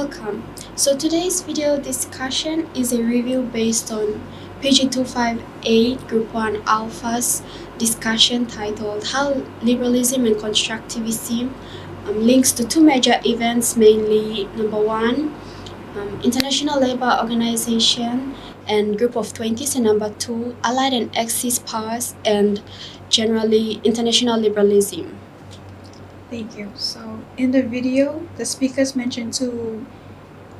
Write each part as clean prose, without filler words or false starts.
Welcome. So today's video discussion is a review based on page 258 Group 1 Alpha's discussion titled How Liberalism and Constructivism links to two major events, mainly number one, International Labour Organization and Group of 20s, and number two, Allied and Axis powers and generally international liberalism. Thank you. So in the video, the speakers mentioned two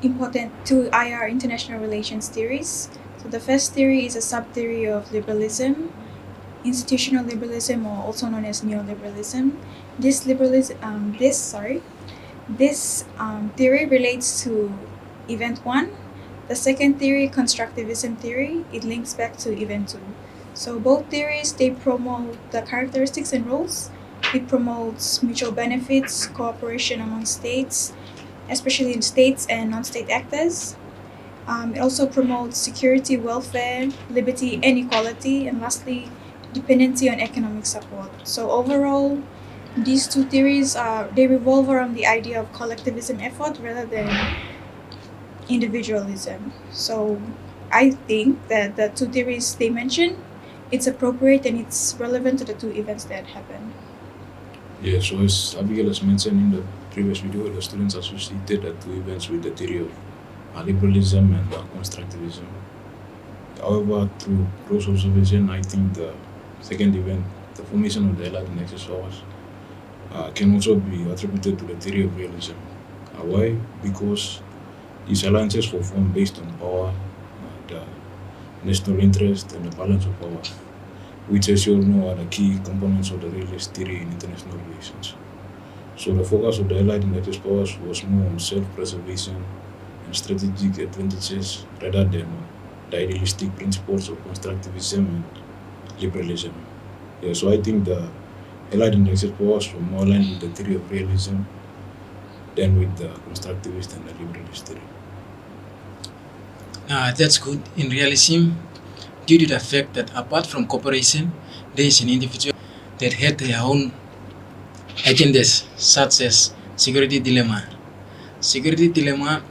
IR international relations theories. So the first theory is a sub-theory of liberalism, institutional liberalism, or also known as neoliberalism. This theory relates to event one. The second theory, constructivism theory, it links back to event two. So both theories, they promote the characteristics and roles. It promotes mutual benefits, cooperation among states, especially in states and non-state actors. It also promotes security, welfare, liberty, and equality, and lastly, dependency on economic support. So overall, these two theories they revolve around the idea of collectivism effort rather than individualism. So I think that the two theories they mentioned, it's appropriate and it's relevant to the two events that happened. Yeah, so as Abigail has mentioned in the previous video, the students associated the two events with the theory of liberalism and constructivism. However, through close observation, I think the second event, the formation of the Allied and Axis powers, can also be attributed to the theory of realism. Why? Because these alliances were formed based on power, the national interest, and the balance of power, which, as you all know, are the key components of the realist theory in international relations. So the focus of the Allied and Axis powers was more on self-preservation and strategic advantages rather than the idealistic principles of constructivism and liberalism. Yeah, so I think the Allied and Axis powers were more aligned with the theory of realism than with the constructivist and the liberalist theory. That's good. In realism, due to the fact that apart from cooperation, there is an individual that had their own agendas, such as security dilemma. Security dilemma,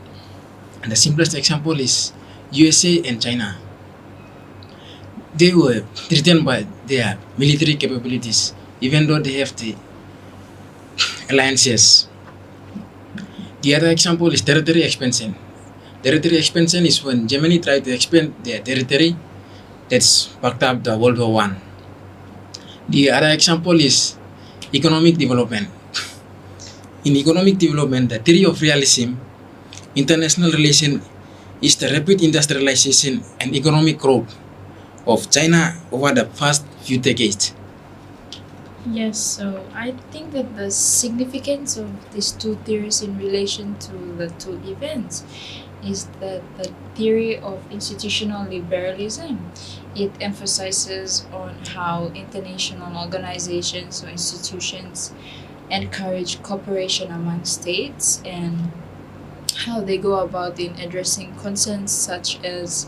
and the simplest example is USA and China. They were threatened by their military capabilities, even though they have the alliances. The other example is territory expansion. Territory expansion is when Germany tried to expand their territory that sparked up the World War I. The other example is economic development. In economic development, the theory of realism, international relation is the rapid industrialization and economic growth of China over the past few decades. Yes, so I think that the significance of these two theories in relation to the two events is that the theory of institutional liberalism, it emphasizes on how international organizations or institutions encourage cooperation among states and how they go about in addressing concerns such as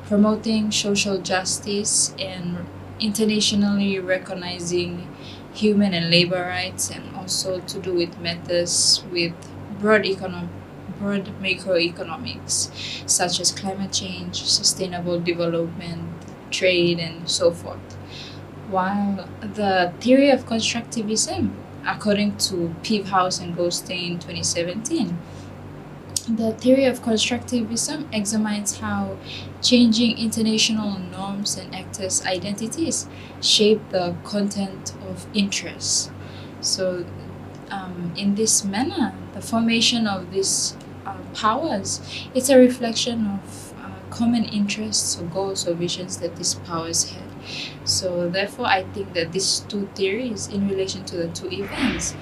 promoting social justice and internationally recognizing human and labor rights, and also to do with matters with broad macroeconomics such as climate change, sustainable development, trade, and so forth. While the theory of constructivism, according to Pevehouse and Goldstein 2017, the theory of constructivism examines how changing international norms and actors' identities shape the content of interests. So, in this manner, the formation of these powers, it's a reflection of common interests or goals or visions that these powers had. So, therefore, I think that these two theories, in relation to the two events,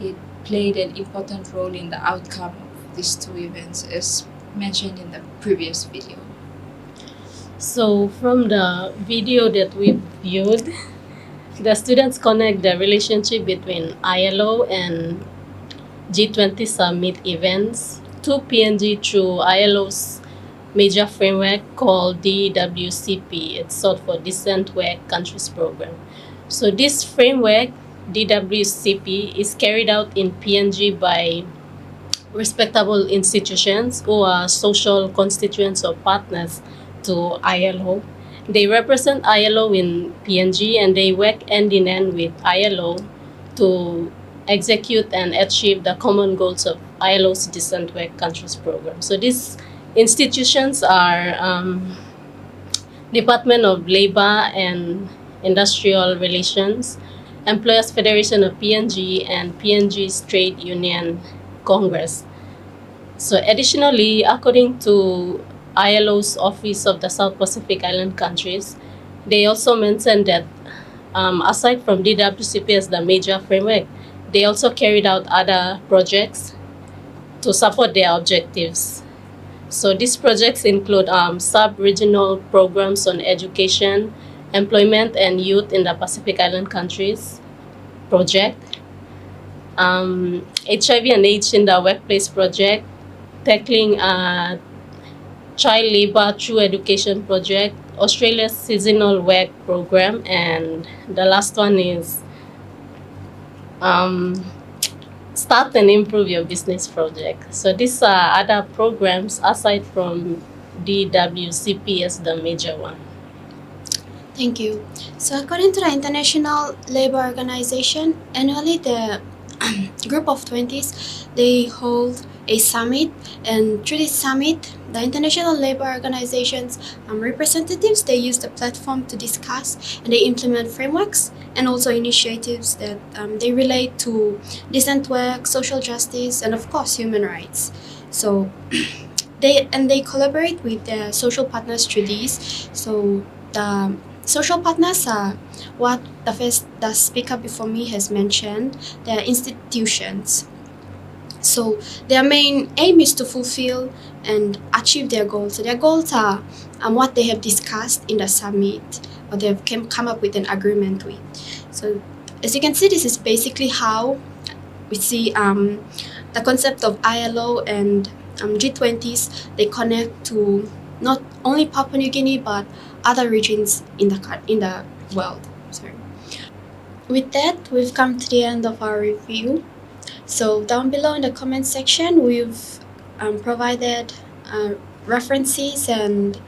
it played an important role in the outcome of these two events, as mentioned in the previous video. So from the video that we viewed, the students connect the relationship between ILO and G20 summit events to PNG through ILO's major framework called DWCP. It's short for Decent Work Countries Program. So this framework, DWCP, is carried out in PNG by respectable institutions who are social constituents or partners to ILO. They represent ILO in PNG and they work hand in hand with ILO to execute and achieve the common goals of ILO's Decent Work Countries program. So these institutions are Department of Labor and Industrial Relations, Employers Federation of PNG, and PNG's Trade Union Congress. So additionally, according to ILO's Office of the South Pacific Island Countries, they also mentioned that aside from DWCP as the major framework, they also carried out other projects to support their objectives. So these projects include sub-regional programs on education, employment, and youth in the Pacific Island countries project, HIV and AIDS in the workplace project, tackling child labor through education project, Australia's seasonal work program, and the last one is start and improve your business project. So these are other programs aside from DWCP as the major one. Thank you. So according to the International Labour Organization, annually the group of 20s, they hold a summit, and through this summit, the International Labour Organization's representatives, they use the platform to discuss and they implement frameworks and also initiatives that they relate to decent work, social justice, and of course human rights. So they collaborate with their social partners through these. So the social partners are what the speaker before me has mentioned. They are institutions. So their main aim is to fulfill and achieve their goals. So their goals are what they have discussed in the summit or they have come up with an agreement with. So as you can see, this is basically how we see the concept of ILO and G20s. They connect to not only Papua New Guinea but other regions in the world. Sorry. With that, we've come to the end of our review. So down below in the comment section, we've provided references and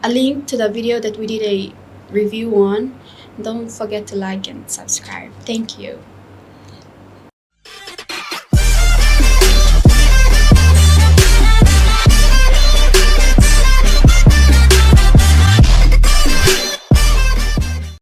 a link to the video that we did a review on. Don't forget to like and subscribe. Thank you.